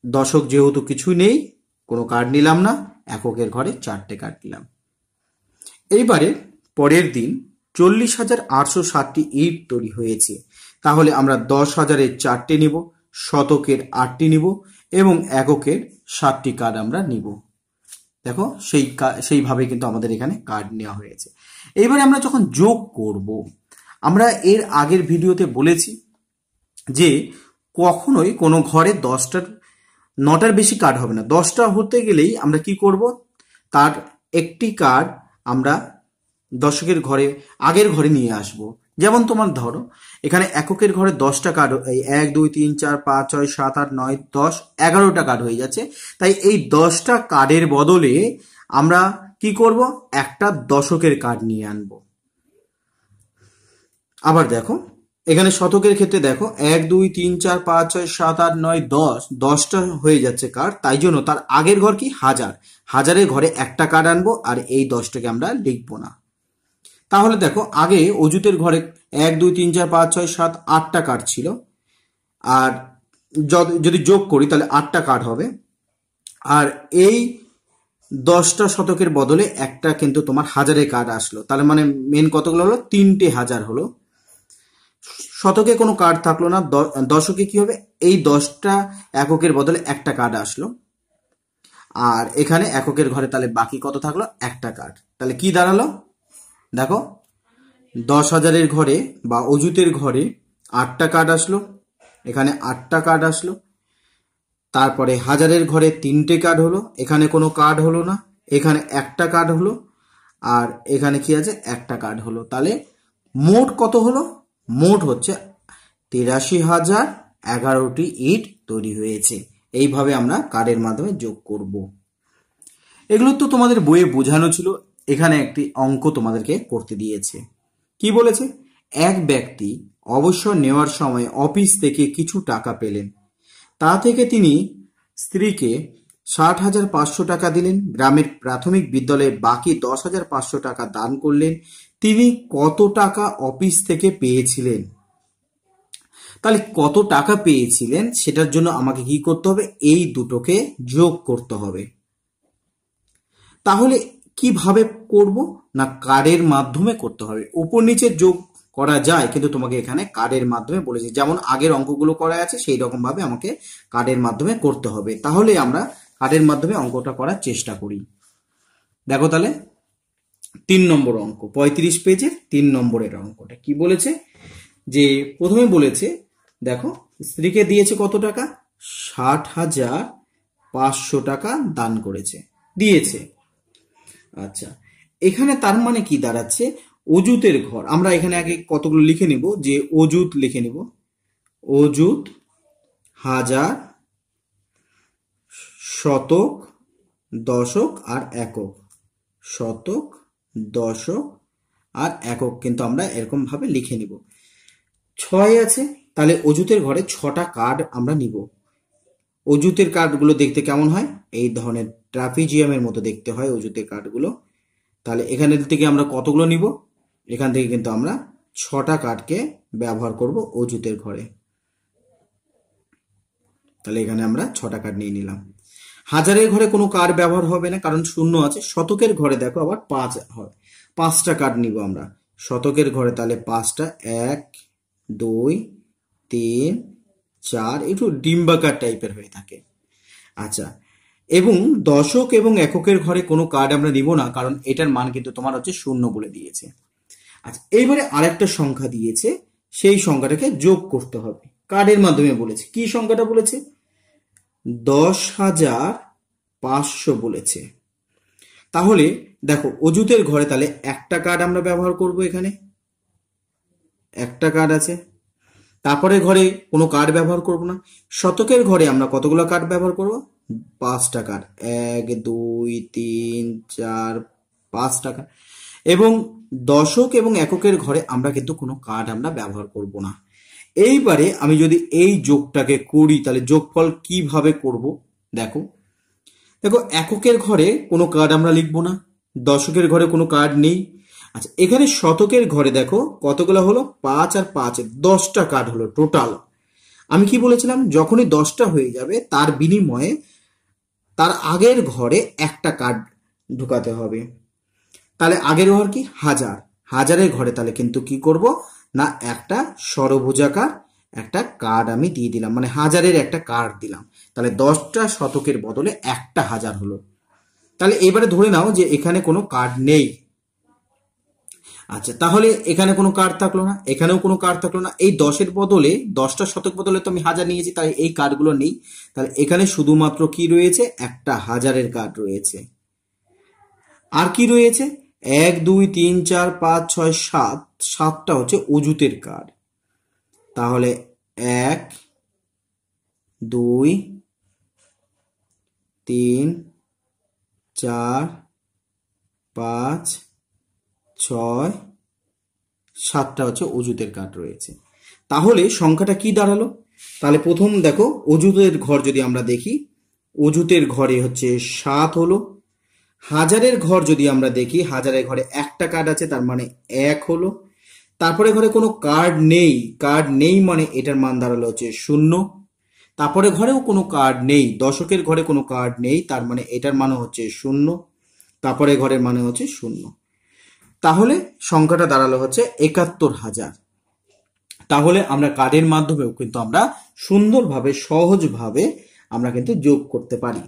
দশক যেহেতু কিছু নেই কোনো কার্ড নিলাম না, এককের ঘরে 4টে কার্ড নিলাম। এইবারে পরের দিন 40,807টি ইট তৈরি হয়েছে। তাহলে আমরা 10,000-এর 4টে নিব, শতকের 8টি নিব এবং এককের 7টি কার্ড আমরা নিব। দেখো সেইভাবে কিন্তু আমাদের এখানে কার্ড নেওয়া হয়েছে। এইবারে আমরা যখন যোগ করব, আমরা এর আগের ভিডিওতে বলেছি যে কখনোই কোনো ঘরে 9টার বেশি কার্ড হবে না। 10টা হতে গেলেই আমরা কি করব, তার একটি কার্ড আমরা দশকের ঘরে, আগের ঘরে নিয়ে আসব। যেমন তোমার ধরো এখানে এককের ঘরে 10টা কার্ড, 1 2 3 4 5 6 7 8 9 10 11টা কার্ড হয়ে যাচ্ছে। তাই এই 10টা কার্ডের বদলে আমরা কি করব, একটা দশকের কার্ড নিয়ে আনব। আবার দেখো এখানে শতকের ক্ষেত্রে দেখো 1 2 3 4 5 6 7 8 9 10, 10টা হয়ে যাচ্ছে কার্ড। তাই জন্য তার আগের ঘর কি হাজার, হাজারের ঘরে একটা কার্ড আনবো আর এই 10টাকে আমরা লিখবো না। তাহলে দেখো আগে অজুতের ঘরে 1 2 3 4 5 6 7 8টা কার্ড ছিল, আর যদি যোগ করি তাহলে 8টা কার্ড হবে। আর এই 10টা শতকের বদলে একটা কিন্তু তোমার হাজারের কার্ড আসলো, তাহলে মানে মেন কতগুলো হলো, 3টে হাজার হলো। শতকে কোনো কার্ড থাকলো না, দশকে কি হবে, এই 10টা এককের বদলে একটা কার্ড আসলো। আর এখানে এককের ঘরে তাহলে বাকি কত থাকলো, একটা কার্ড। তাহলে কি দাঁড়ালো দেখো, 10,000-এর ঘরে বা অজুতের ঘরে 8টা কার্ড আসলো, এখানে 8টা কার্ড আসলো। তারপরে হাজারের ঘরে 3টে কার্ড হলো, এখানে কোনো কার্ড হলো না, এখানে একটা কার্ড হলো, আর এখানে কি আছে, একটা কার্ড হলো। তাহলে মোট কত হলো, মোট হচ্ছে 83,011টি ইট তৈরি হয়েছে। এইভাবে আমরা কার্ডের মাধ্যমে যোগ করব। এগুলো তো তোমাদের বইয়ে বোঝানো ছিল, এখানে একটি অঙ্ক তোমাদেরকে করতে দিয়েছে। কি বলেছে, এক ব্যক্তি অবসর নেওয়ার সময় অফিস থেকে কিছু টাকা পেলেন। তা থেকে তিনি স্ত্রীকে 60,500 টাকা দিলেন, গ্রামের প্রাথমিক বিদ্যালয়ে বাকি 10,500 টাকা দান করলেন। তিনি কত টাকা অফিস থেকে পেয়েছিলেন? তাহলে কত টাকা পেয়েছিলেন সেটার জন্য আমাকে কি করতে হবে, এই দুটোকে যোগ করতে হবে। তাহলে কিভাবে করব না, কার্ডের মাধ্যমে করতে হবে। উপর নিচে যোগ করা যায়, কিন্তু তোমাকে এখানে কার্ডের মাধ্যমে বলেছি, যেমন আগের অঙ্কগুলো করা আছে সেই রকম ভাবে আমাকে কার্ডের মাধ্যমে করতে হবে। তাহলে আমরা কার্ডের মাধ্যমে অঙ্কটা করার চেষ্টা করি। দেখো তাহলে 3 নম্বর অঙ্ক, 35 পেজের 3 নম্বরের অঙ্কটা কি বলেছে, যে প্রথমে বলেছে দেখো স্ত্রীকে দিয়েছে কত টাকা, 60,500 টাকা দান করেছে, দিয়েছে। আচ্ছা, এখানে তার মানে কি দাঁড়াচ্ছে, অজুতের ঘর, আমরা এখানে আগে কতগুলো লিখে নিব, যে অজুত লিখে নিব, অজুত, হাজার, শতক, দশক আর একক, শতক, দশক আর একক কিন্তু আমরা এরকম ভাবে লিখে নিব। 6 আছে, তাহলে অজুতের ঘরে 6টা কার্ড আমরা নিব। অজুতের কার্ডগুলো দেখতে কেমন হয়, এই ধরনের ট্রাপিজিয়ামের মতো দেখতে হয় অজুতের কার্ডগুলো। তাহলে এখান থেকে আমরা কতগুলো নিব, এখান থেকে কিন্তু আমরা 6টা কার্ডকে ব্যবহার করব অজুতের ঘরে। তাহলে এখানে আমরা 6টা কার্ড নিয়ে নিলাম। হাজারের ঘরে কোনো কার্ড ব্যবহার হবে না, কারণ শূন্য আছে। শতকের ঘরে দেখো আবার 5 হয়, 5টা কার্ড নিব আমরা শতকের ঘরে, তাহলে 5টা, 1 2 3 4, একটু ডিম্বাকার টাইপের হয়ে থাকে। আচ্ছা, এবং দশক এবং এককের ঘরে কোনো কার্ড আমরা নিব না, কারণ এটার মান কিন্তু তোমার হচ্ছে 0 বলে দিয়েছে। আচ্ছা, এইবারে আরেকটা সংখ্যা দিয়েছে, সেই সংখ্যাটাকে যোগ করতে হবে, কার্ডের মাধ্যমে বলেছে। কি সংখ্যাটা বলেছে, 10,500 বলেছে। তাহলে দেখো অজুতের ঘরে তাহলে একটা কার্ড আমরা ব্যবহার করব, এখানে একটা কার্ড আছে। তারপরে ঘরে কোনো কার্ড ব্যবহার করব না। শতকের ঘরে আমরা কতগুলো কার্ড ব্যবহার করব, 5টা কার্ড, 1 2 3 4 5টা কার্ড। এবং দশক এবং এককের ঘরে আমরা কিন্তু কোনো কার্ড আমরা ব্যবহার করব না। এইবারে আমি যদি এই যোগটাকে করি, তাহলে যোগফল কিভাবে করব, দেখো দেখো এককের ঘরে কোনো কার্ড আমরা লিখব না, দশকের ঘরে কোনো কার্ড নেই। আচ্ছা, এখানে শতকের ঘরে দেখো কতগুলো হলো, 5 আর 5 10টা কার্ড হলো টোটাল। আমি কি বলেছিলাম, যখনই 10টা হয়ে যাবে তার বিনিময়ে তার আগের ঘরে একটা কার্ড ঢুকাতে হবে। তাহলে আগের ঘর কি, হাজার, হাজারের ঘরে তাহলে কিন্তু কি করব না, একটা ষড়ভুজাকার একটা কার্ড আমি দিয়ে দিলাম, মানে হাজারের একটা কার্ড দিলাম। তাহলে 10টা শতকের বদলে একটা হাজার হলো। তাহলে এবারে ধরে নাও যে এখানে কোনো কার্ড নেই। আচ্ছা, তাহলে এখানে কোনো কার্ড থাকলো না, এখানেও কোনো কার্ড থাকলো না। এই 10-এর বদলে, 10টা শতক বদলে তো আমি হাজার নিয়েছি, তাই এই কার্ডগুলো নেই। তাহলে এখানে শুধুমাত্র কি রয়েছে, একটা হাজারের কার্ড রয়েছে। আর কি রয়েছে, 1 2 3 4 5 6 7, 7টা হচ্ছে অজুতের কার্ড। তাহলে 1 2 3 4 5 6 7টা হচ্ছে অজুতের কার্ড রয়েছে। তাহলে সংখ্যাটা কি দাঁড়ালো, তাহলে প্রথম দেখো অজুতের ঘর যদি আমরা দেখি, অজুতের ঘরে হচ্ছে 7 হলো। হাজারের ঘর যদি আমরা দেখি, হাজারের ঘরে একটা কার্ড আছে, তার মানে 1 হলো। তারপরে ঘরে কোনো কার্ড নেই, কার্ড নেই মানে এটার মান দাঁড়ালো হচ্ছে 0। তারপরে ঘরেও কোনো কার্ড নেই, দশকের ঘরে কোনো কার্ড নেই, তার মানে এটার মানে হচ্ছে 0। তারপরে ঘরের মানে হচ্ছে 0। তাহলে সংখ্যাটা দাঁড়ালো হচ্ছে 71,000। তাহলে আমরা কার্ডের মাধ্যমেও কিন্তু আমরা সুন্দরভাবে, সহজভাবে আমরা কিন্তু যোগ করতে পারি।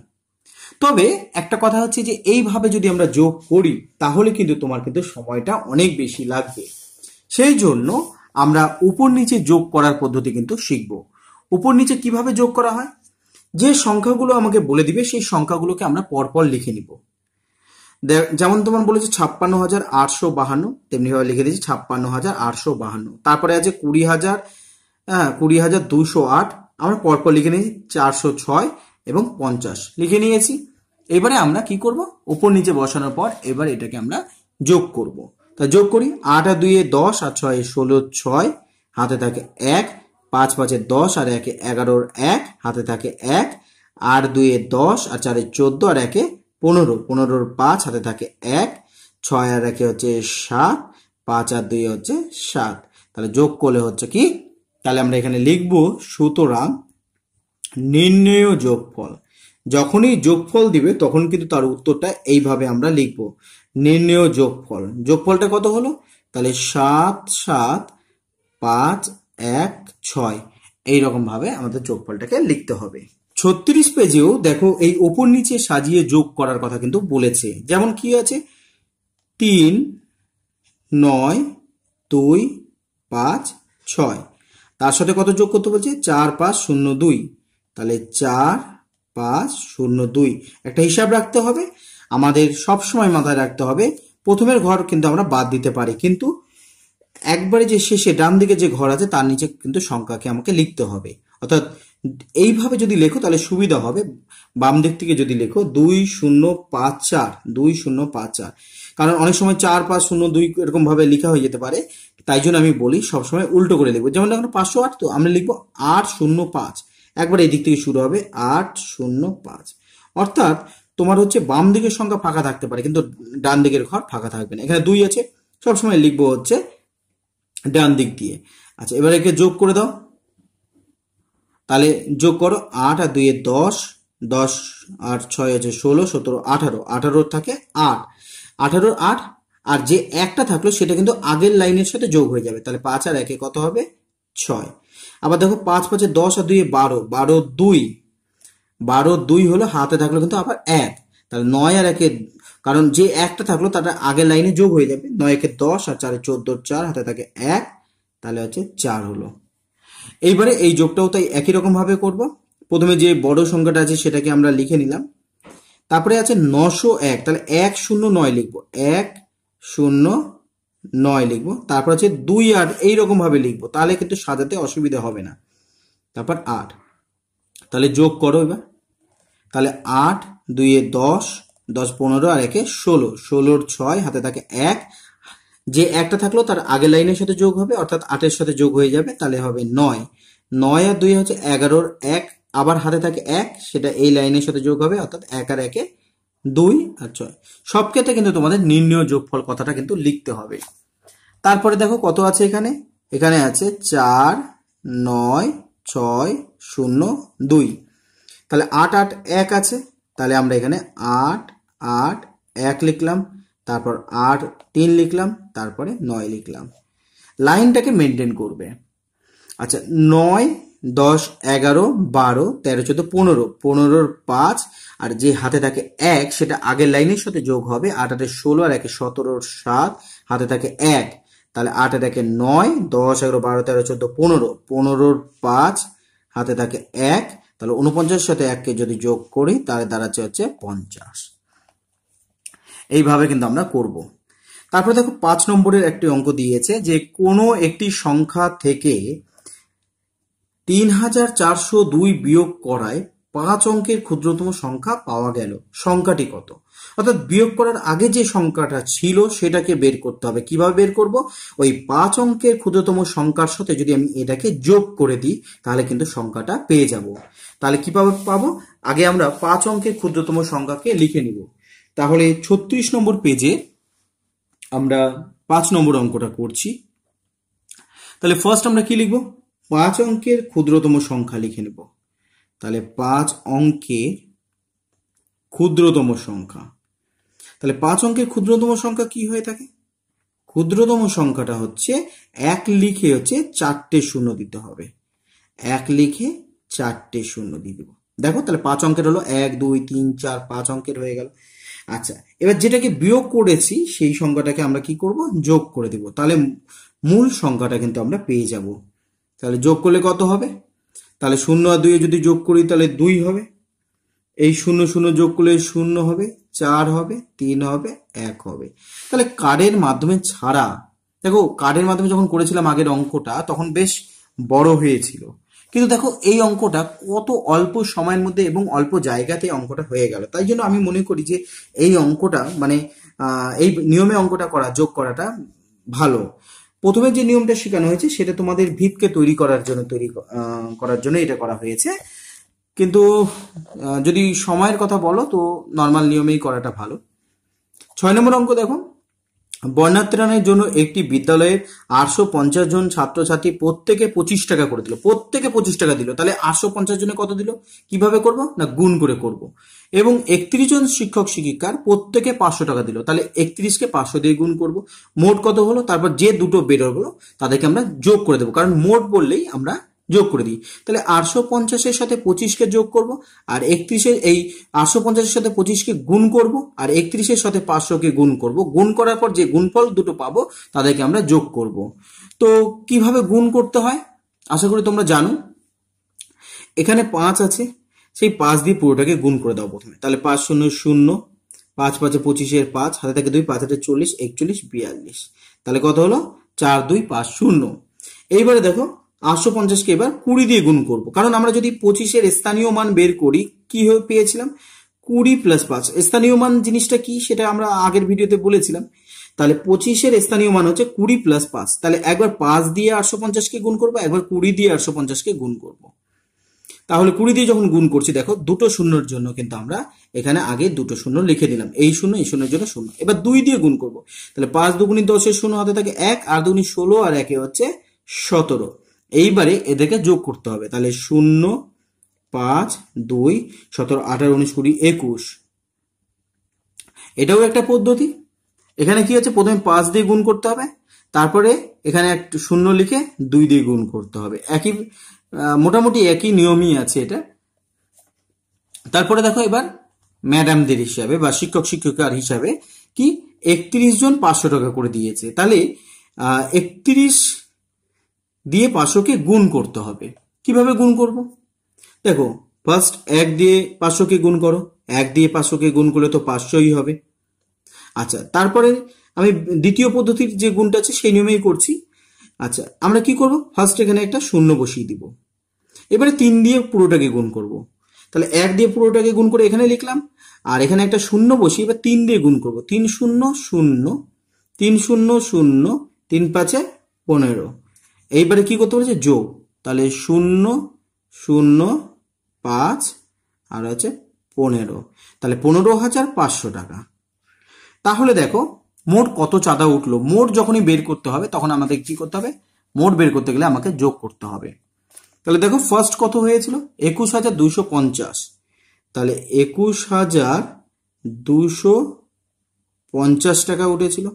তবে একটা কথা হচ্ছে যে এইভাবে যদি আমরা যোগ করি, তাহলে কিন্তু তোমার কিন্তু সময়টা অনেক বেশি লাগবে। সেই জন্য আমরা উপর নিচে যোগ করার পদ্ধতি কিন্তু শিখব। উপর নিচে কিভাবে যোগ করা হয়, যে সংখ্যাগুলো আমাকে বলে দিবে সেই সংখ্যাগুলোকে আমরা পরপর লিখে নিব। যেমন তোমার বলেছে 56,852, তেমনি ভাবে লিখে দিয়েছি 56,852। তারপরে আছে 20,000, 20,208, আমরা পরপর লিখে নিয়েছি 406 এবং 50 লিখে নিয়েছি। এবারে আমরা কি করব, উপর নিচে বসানোর পর এবার এটাকে আমরা যোগ করব। তা যোগ করি, 8 আর 2 10 আর 6 16, 6 হাতে থাকে 1, 5 5 10 আর 1 11, 1 হাতে থাকে 1, আর 2 10 আর 4 14 আর 1 15, 15 5 হাতে থাকে 1, 6 আর 1 হচ্ছে 7, 5 আর 2 হচ্ছে 7। তাহলে যোগ করলে হচ্ছে কি, তাহলে আমরা এখানে লিখব, সুতরাং নির্ণেয় যোগফল। যখনই যোগফল দিবে তখন কিন্তু তার উত্তরটা এইভাবে আমরা লিখব, নির্ণেয় যোগফল। যোগফলটা কত হলো, তাহলে 7 7 5 1 6, এইরকম ভাবে আমাদের যোগফলটাকে লিখতে হবে। 36 পেজেও দেখো এই ওপর নিচে সাজিয়ে যোগ করার কথা কিন্তু বলেছে। যেমন কি আছে, 3, 9, 2, 5, 6, তার সাথে কত যোগ করতে বলছে, 4, 5, 0, 2, তাহলে 4, 5, 0, 2। একটা হিসাব রাখতে হবে, আমাদের সবসময় মাথায় রাখতে হবে প্রথমের ঘর কিন্তু আমরা বাদ দিতে পারি, কিন্তু একবারে যে শেষে ডান দিকে যে ঘর আছে তার নিচে কিন্তু সংখ্যাকে আমাকে লিখতে হবে। অর্থাৎ এইভাবে যদি লেখো তাহলে সুবিধা হবে। বাম দিক থেকে যদি লেখো 2054, 2054, কারণ অনেক সময় 4, 5, 0, 2 এরকম ভাবে লেখা হয়ে যেতে পারে, তাই জন্য আমি বলি সবসময় উল্টো করে লিখবো। যেমন এখন 508, তো আমরা লিখবো 805, একবার এই দিক থেকে শুরু হবে 805। অর্থাৎ তোমার হচ্ছে বাম দিকের সংখ্যা ফাঁকা থাকতে পারে কিন্তু ডান দিকের ঘর ফাঁকা থাকবে না। এখানে 2 আছে, সবসময় লিখবো হচ্ছে ডান দিক দিয়ে। আচ্ছা, এবার একে যোগ করে দাও, তাহলে যোগ করো, 8 আর 2 10, 10 আর 6 আছে 16, 17, 18, 18 থাকে 8, 18 8, আর যে একটা থাকলো সেটা কিন্তু আগের লাইনের সাথে যোগ হয়ে যাবে, তাহলে 5 আর 1 কত হবে, 6। আবার দেখো 5 5 10 আর 2 12, 12 2, 12 2 হলো, হাতে থাকলো কিন্তু আবার 1, তাহলে 9 আর 1, কারণ যে একটা থাকলো তাটা আগের লাইনে যোগ হয়ে যাবে, 9 1 10 আর 4 14, 4, হাতে থাকে 1, তাহলে হচ্ছে 4 হলো। এইবারে এই যোগটাও তাই একই রকম ভাবে করব। প্রথমে যে বড় সংখ্যাটা আছে সেটাকে আমরা লিখে নিলাম, তারপরে আছে 901, তাহলে 109 লিখবো, 109 লিখবো, তারপর আছে 2 8 এইরকম ভাবে লিখবো, তাহলে কিন্তু সাজাতে অসুবিধা হবে না। তারপর 8, তাহলে যোগ করো এবার, তাহলে 8 2 10, 10 15 আর 1 16, 16 6, হাতে থাকে 1, যে একটা থাকলো তার আগের লাইনের সাথে যোগ হবে, অর্থাৎ 8 এর সাথে যোগ হয়ে যাবে, তাহলে হবে 9, 9 আর 2 হচ্ছে 11 1, আবার হাতে থাকে 1, সেটা এই লাইনের সাথে যোগ হবে, অর্থাৎ 1 আর 1 2 আর 6। সব ক্ষেত্রে কিন্তু তোমাদের নির্ণয় যোগফল কথাটা কিন্তু লিখতে হবে। তারপরে দেখো কত আছে এখানে, এখানে আছে 4 9 6 0 2, তাহলে 8 8 1 আছে, তাহলে আমরা এখানে 8 8 1 লিখলাম, তারপর 8 3 লিখলাম, তারপরে 9 লিখলাম, লাইনটাকে মেনটেন করবে। আচ্ছা, 9 10 11 12 13 14 15, 15 5, আর যে হাতে থাকে 1 সেটা আগের লাইনের সাথে যোগ হবে, 8 8 16 আর 1 17 7, হাতে থাকে 1, তাহলে 8 আর 1 9, 10 11 12 13 14 15, 15 5, হাতে থাকে 1, তাহলে 49 সাথে 1 কে যদি যোগ করি তাহলে দাঁড়াচ্ছে হচ্ছে 50। এইভাবে কিন্তু আমরা করব। তারপরে দেখো 5 নম্বরের একটি অঙ্ক দিয়েছে যে কোনো একটি সংখ্যা থেকে 3402 বিয়োগ করায় 5 অঙ্কের ক্ষুদ্রতম সংখ্যা পাওয়া গেল, সংখ্যাটি কত? অর্থাৎ বিয়োগ করার আগে যে সংখ্যাটা ছিল সেটাকে বের করতে হবে। কিভাবে বের করব? ওই 5 অঙ্কের ক্ষুদ্রতম সংখ্যার সাথে যদি আমি এটাকে যোগ করে দিই তাহলে কিন্তু সংখ্যাটা পেয়ে যাব। তাহলে কিভাবে পাবো? আগে আমরা 5 অঙ্কের ক্ষুদ্রতম সংখ্যাকে লিখে নিব। তাহলে 36 নম্বর পেজে আমরা 5 নম্বর অঙ্কটা করছি। তাহলে ফার্স্ট আমরা কি লিখব? 5 অঙ্কের ক্ষুদ্রতম সংখ্যা লিখে নেব। তাহলে 5 অঙ্কের ক্ষুদ্রতম সংখ্যা, তাহলে 5 অঙ্কের ক্ষুদ্রতম সংখ্যা কি হয়ে থাকে? ক্ষুদ্রতম সংখ্যাটা হচ্ছে 1 লিখে হচ্ছে 4টে শূন্য দিতে হবে, 1 লিখে 4টে শূন্য দিয়ে দেবো। দেখো তাহলে 5 অঙ্কের হলো 1 2 3 4, 5 অঙ্কের হয়ে গেল। আচ্ছা, এবার যেটাকে বিয়োগ করেছি সেই সংখ্যাটাকে আমরা কি করব? যোগ করে দেব, তাহলে মূল সংখ্যাটা কিন্তু আমরা পেয়ে যাব। তাহলে যোগ করলে কত হবে? তাহলে 0 আর 2 যদি যোগ করি তাহলে 2 হবে, এই 0 0 যোগ করলে 0 হবে, 4 হবে, 3 হবে, 1 হবে। তাহলে কার্ডের মাধ্যমে ছাড়া, দেখো কার্ডের মাধ্যমে যখন করেছিলাম আগের অঙ্কটা তখন বেশ বড় হয়েছিল, কিন্তু দেখো এই অঙ্কটা কত অল্প সময়ের মধ্যে এবং অল্প জায়গাতে অঙ্কটা হয়ে গেল। তাই জন্য আমি মনে করি যে এই অঙ্কটা মানে এই নিয়মে অঙ্কটা করা, যোগ করাটা ভালো। প্রথমে যে নিয়মটা শেখানো হয়েছে সেটা তোমাদের ভিতকে তৈরি করার জন্য এটা করা হয়েছে, কিন্তু যদি সময়ের কথা বলো তো নর্মাল নিয়মেই করাটা ভালো। 6 নম্বর অঙ্ক দেখো, বন্যাত্রাণের জন্য একটি বিদ্যালয়ের 850 জন ছাত্রছাত্রী প্রত্যেকে 25 টাকা করে দিল, প্রত্যেকে 25 টাকা দিল, তাহলে 850 জনে কত দিল? কিভাবে করব না, গুণ করে করব। এবং 31 জন শিক্ষক শিক্ষিকার প্রত্যেকে 500 টাকা দিল, তাহলে 31 কে 500 দিয়ে গুণ করব। মোট কত হলো? তারপর যে দুটো বের হলো তাদেরকে আমরা যোগ করে দেবো, কারণ মোট বললেই আমরা যোগ করে দিই। তাহলে 850-এর সাথে 25-কে যোগ করব, আর 31-এর এই 850-এর সাথে 25-কে গুণ করব, আর 31-এর সাথে 500-কে গুণ করব। গুণ করার পর যে গুণফল দুটো পাবো তাদেরকে আমরা যোগ করব। তো কিভাবে গুণ করতে হয় আশা করি তোমরা জানো। এখানে 5 আছে, সেই 5 দিয়ে পুরোটাকে গুণ করে দাও প্রথমে। তাহলে 5 0 0, 5 5 25-এর 5, হাতে থাকে 2, 5 8 40, 41 42। তাহলে কত হলো? 4 2 5 0। এইবারে দেখো 850-কে এবার 20 দিয়ে গুণ করব, কারণ আমরা যদি 25-এর স্থানীয় মান বের করি কি পেয়েছিলাম? 20 + 5। স্থানীয় মান জিনিসটা কি সেটা আমরা আগের ভিডিওতে বলেছিলাম। তাহলে 25-এর স্থানীয় মান হচ্ছে 20 + 5। তাহলে একবার 5 দিয়ে 850-কে গুণ করব, একবার 20 দিয়ে 850-কে গুণ করব। তাহলে 20 দিয়ে যখন গুণ করছি দেখো দুটো শূন্যর জন্য কিন্তু আমরা এখানে আগে দুটো শূন্য লিখে দিলাম, এই শূন্য এই শূন্যের জন্য শূন্য। এবার 2 দিয়ে গুণ করব, তাহলে 5 2 10-এর শূন্য হাতে থাকে 1, আর 2 16, আর 1 হচ্ছে 17। এইবারে এদেরকে যোগ করতে হবে। তাহলে 0 5 2 17 18 19 20 21। এটাও একটা পদ্ধতি। এখানে কি হচ্ছে? প্রথমে 5 দিয়ে গুণ করতে হবে, তারপরে এখানে একটা শূন্য লিখে 2 দিয়ে গুণ করতে হবে। একই মোটামুটি একই নিয়মই আছে এটা। তারপরে দেখো এবার ম্যাডামদের হিসাবে বা শিক্ষক শিক্ষিকার হিসাবে কি 31 জন 500 টাকা করে দিয়েছে। তাহলে 31 দিয়ে 500-কে গুণ করতে হবে। কিভাবে গুণ করব? দেখো ফার্স্ট 1 দিয়ে 500-কে গুণ করো, 1 দিয়ে 500-কে গুণ করলে তো 500ই হবে। আচ্ছা, তারপরে আমি দ্বিতীয় পদ্ধতির যে গুণটা আছে সেই নিয়মেই করছি। আচ্ছা, আমরা কি করব? ফার্স্ট এখানে একটা শূন্য বসিয়ে দিব, এবারে 3 দিয়ে পুরোটাকে গুণ করব। তাহলে 1 দিয়ে পুরোটাকে গুণ করে এখানে লিখলাম, আর এখানে একটা শূন্য বসিয়ে এবার 3 দিয়ে গুণ করব। 3 0 0, 3 0 0, 3 5 15। এইবারে কি করতে বলেছে? যোগ। তাহলে 0 0 5 আর আছে 15। তাহলে 15,500 টাকা। তাহলে দেখো মোট কত চাঁদা উঠলো। মোট যখনই বের করতে হবে তখন আমাদের কি করতে হবে? মোট বের করতে গেলে আমাকে যোগ করতে হবে। তাহলে দেখো ফার্স্ট কত হয়েছিল? 21,250। তাহলে 21,250 টাকা উঠেছিল।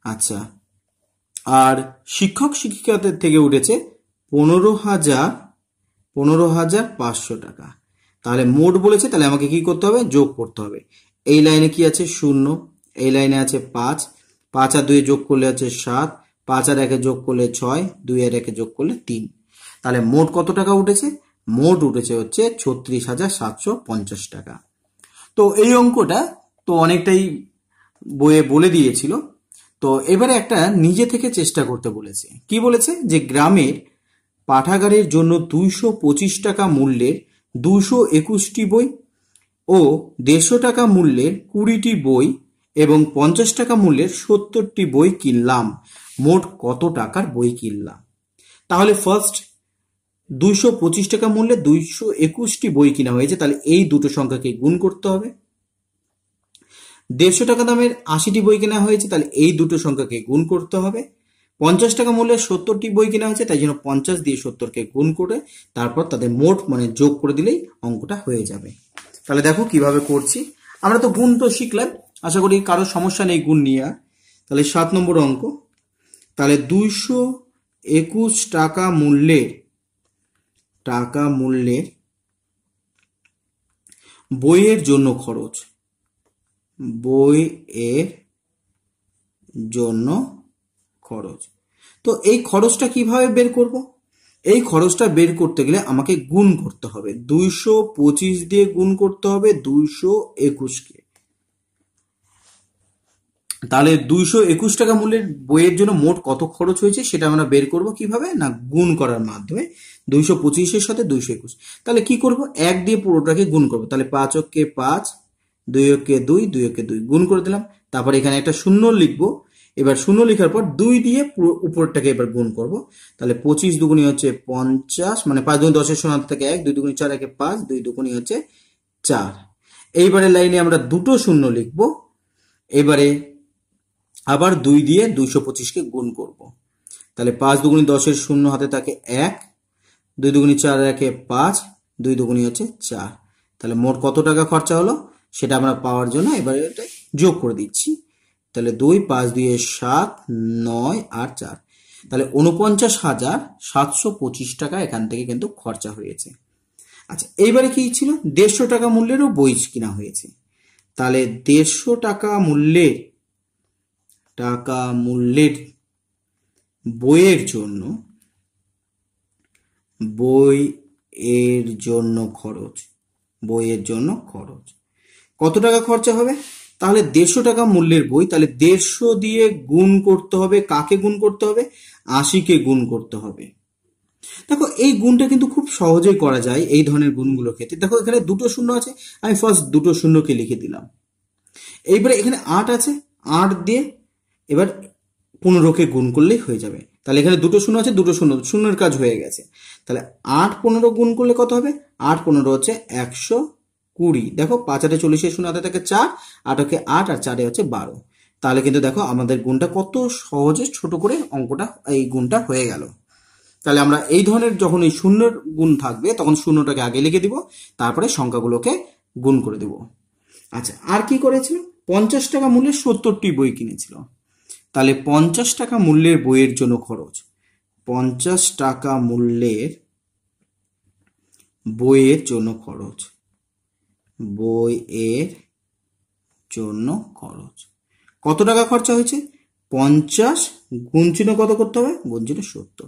আচ্ছা, আর শিক্ষক শিক্ষিকাদের থেকে উঠেছে 15,500 টাকা। তাহলে মোট বলেছে, তাহলে আমাকে কি করতে হবে? যোগ করতে হবে। এই লাইনে কি আছে? 0, এই লাইনে আছে 5, 5 আর 2 যোগ করলে আছে 7, 5 আর 1 যোগ করলে 6, 2 আর 1 যোগ করলে 3। তাহলে মোট কত টাকা উঠেছে? মোট উঠেছে হচ্ছে 36,750 টাকা। তো এই অঙ্কটা তো অনেকটাই বইয়ে বলে দিয়েছিল। তো এবারে একটা নিজে থেকে চেষ্টা করতে বলেছে। কি বলেছে? যে গ্রামের পাঠাগারের জন্য 225 টাকা মূল্যের 221টি বই ও 150 টাকা মূল্যের 20টি বই এবং 50 টাকা মূল্যের 70টি বই কিনলাম। মোট কত টাকার বই কিনলাম? তাহলে ফার্স্ট 225 টাকা মূল্যে 221টি বই কিনা হয়েছে, তাহলে এই দুটো সংখ্যাকে গুণ করতে হবে। 150 টাকা দামের 80টি বই কেনা হয়েছে, তাহলে এই দুটো সংখ্যাকে গুণ করতে হবে। 50 টাকা মূল্যের 70টি বই কেনা হয়েছে, তাই জন্য 50 দিয়ে 70-কে গুণ করে তারপর তাদের মোট মানে যোগ করে দিলেই অঙ্কটা হয়ে যাবে। তাহলে দেখো কিভাবে করছি। আমরা তো গুণ তো শিখলাম, আশা করি কারো সমস্যা নেই গুণ নিয়ে। তাহলে 7 নম্বর অঙ্ক। তাহলে 221 টাকা মূল্যের বইয়ের জন্য খরচ, বইয়ের জন্য খরচ। তো এই খরচটা কিভাবে বের করব? এই খরচটা বের করতে গেলে আমাকে গুণ করতে হবে। 225 দিয়ে গুণ করতে হবে 221-কে। তাহলে 221 টাকা মূল্যের বইয়ের জন্য মোট কত খরচ হয়েছে সেটা আমরা বের করব কিভাবে? না, গুণ করার মাধ্যমে। 225-এর সাথে 221। তাহলে কি করব? 1 দিয়ে পুরোটাকে গুণ করব। তাহলে 5 × 5, 2 × 2, 2 × 2 গুণ করে দিলাম। তারপর এখানে একটা শূন্য লিখবো। এবার শূন্য লেখার পর 2 দিয়ে পুরো উপরটাকে এবার গুণ করব। তাহলে 25 দুগুণী হচ্ছে 50, মানে 5 2 10-এর শূন্য থেকে 1, 2 2 4 1 5, 2 2 হচ্ছে 4। এইবারে লাইনে আমরা দুটো শূন্য লিখবো। এবারে আবার 2 দিয়ে 225-কে গুণ করব। তাহলে 5 2 10-এর শূন্য হাতে থাকে 1, 2 2 4 1 5, 2 2 হচ্ছে 4। তাহলে মোট কত টাকা খরচা হলো সেটা আমরা পাওয়ার জন্য এবারে এটা যোগ করে দিচ্ছি। তাহলে 2 5 2 7 9 আর 4। তাহলে 49,725 টাকা এখান থেকে কিন্তু খরচা হয়েছে। আচ্ছা, এইবারে কি ছিল, 150 টাকা মূল্যেরও বই কিনা হয়েছে। তাহলে 150 টাকা মূল্যের বইয়ের জন্য খরচ কত টাকা খরচা হবে? তাহলে 150 টাকা মূল্যের বই, তাহলে 150 দিয়ে গুণ করতে হবে। কাকে গুণ করতে হবে? 80-কে গুণ করতে হবে। দেখো এই গুণটা কিন্তু খুব সহজেই করা যায় এই ধরনের গুণগুলোর ক্ষেত্রে। দেখো এখানে দুটো শূন্য আছে, আমি ফার্স্ট দুটো শূন্যকে লিখে দিলাম। এইবারে এখানে 8 আছে, 8 দিয়ে এবার 15কে গুণ করলেই হয়ে যাবে। তাহলে এখানে দুটো শূন্য আছে, দুটো শূন্যের কাজ হয়ে গেছে। তাহলে 8 15 গুণ করলে কত হবে? 8 15 হচ্ছে 120। দেখো 5 8 40, শূন্য হাতে থাকে 4, 8 8 আর 4 হচ্ছে 12। তাহলে কিন্তু দেখো আমাদের গুণটা কত সহজে ছোট করে অঙ্কটা, এই গুণটা হয়ে গেল। তাহলে আমরা এই ধরনের যখন এই শূন্যের গুণ থাকবে তখন শূন্যটাকে আগে লিখে দিব, তারপরে সংখ্যাগুলোকে গুণ করে দেব। আচ্ছা, আর কি করেছিল? 50 টাকা মূল্যের 70টি বই কিনেছিল। তাহলে 50 টাকা মূল্যের বইয়ের জন্য খরচ, 50 টাকা মূল্যের বইয়ের জন্য কত টাকা খরচা হয়েছে? 50 গুণ চিহ্ন কত করতে হবে? গুণ চিহ্ন 70।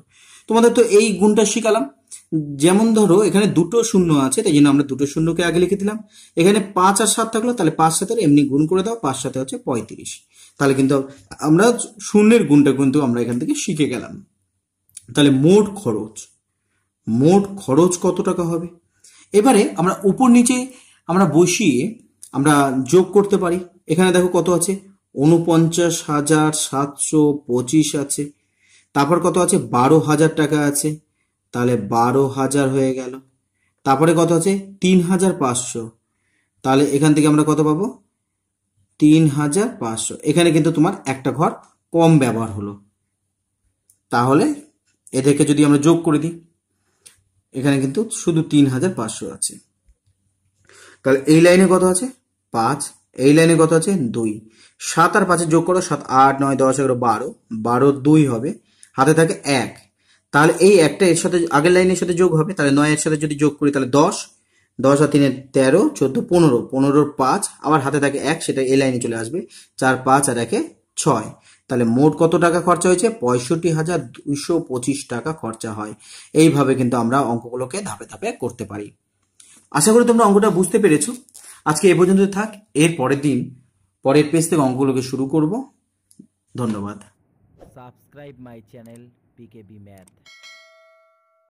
তোমাদের তো এই গুণটা শিখালাম। যেমন ধরো এখানে দুটো শূন্য আছে, তাই জন্য আমরা দুটো শূন্যকে আগে লিখে দিলাম। এখানে 5 আর 7 থাকলো, তাহলে 5 7 এমনি গুণ করে দাও, 5 7 হচ্ছে 35। তাহলে কিন্তু আমরা শূন্যের গুণটা কিন্তু আমরা এখান থেকে শিখে গেলাম। তাহলে মোট খরচ কত টাকা হবে? এবারে আমরা উপর নিচে আমরা বসিয়ে আমরা যোগ করতে পারি। এখানে দেখো কত আছে, 49,725 আছে। তারপর কত আছে? 12,000 টাকা আছে। তাহলে 12,000 হয়ে গেল। তারপরে কত আছে? 3,500। তাহলে এখান থেকে আমরা কত পাবো? 3,500। এখানে কিন্তু তোমার একটা ঘর কম ব্যবহার হলো। তাহলে এদেরকে যদি আমরা যোগ করে দিই, এখানে কিন্তু শুধু 3,500 আছে। তাহলে এই লাইনে কত আছে? 5। এই লাইনে কত আছে? 2। 7 আর 5 যোগ করো, 7 8 9 10 11 12, 12 2 হবে, হাতে থাকে 1। তাহলে এই একটা এর সাথে আগের লাইনের সাথে যোগ হবে। তাহলে 9 এর সাথে যদি যোগ করি তাহলে 10, 10 আর 3 13 14 15, 15 5 আবার হাতে থাকে 1, সেটা এই লাইনে চলে আসবে। 4 5 আর 1 6। তাহলে মোট কত টাকা খরচা হয়েছে? 65,225 টাকা খরচা হয়। এইভাবে কিন্তু আমরা অঙ্কগুলোকে ধাপে ধাপে করতে পারি। আশা করি তোমরা অঙ্কটা বুঝতে পেরেছো। আজকে এ পর্যন্ত থাক। এর পরের দিন পরের পেজ থেকে অঙ্কগুলোকে শুরু করব। ধন্যবাদ। Subscribe my channel PKB Math.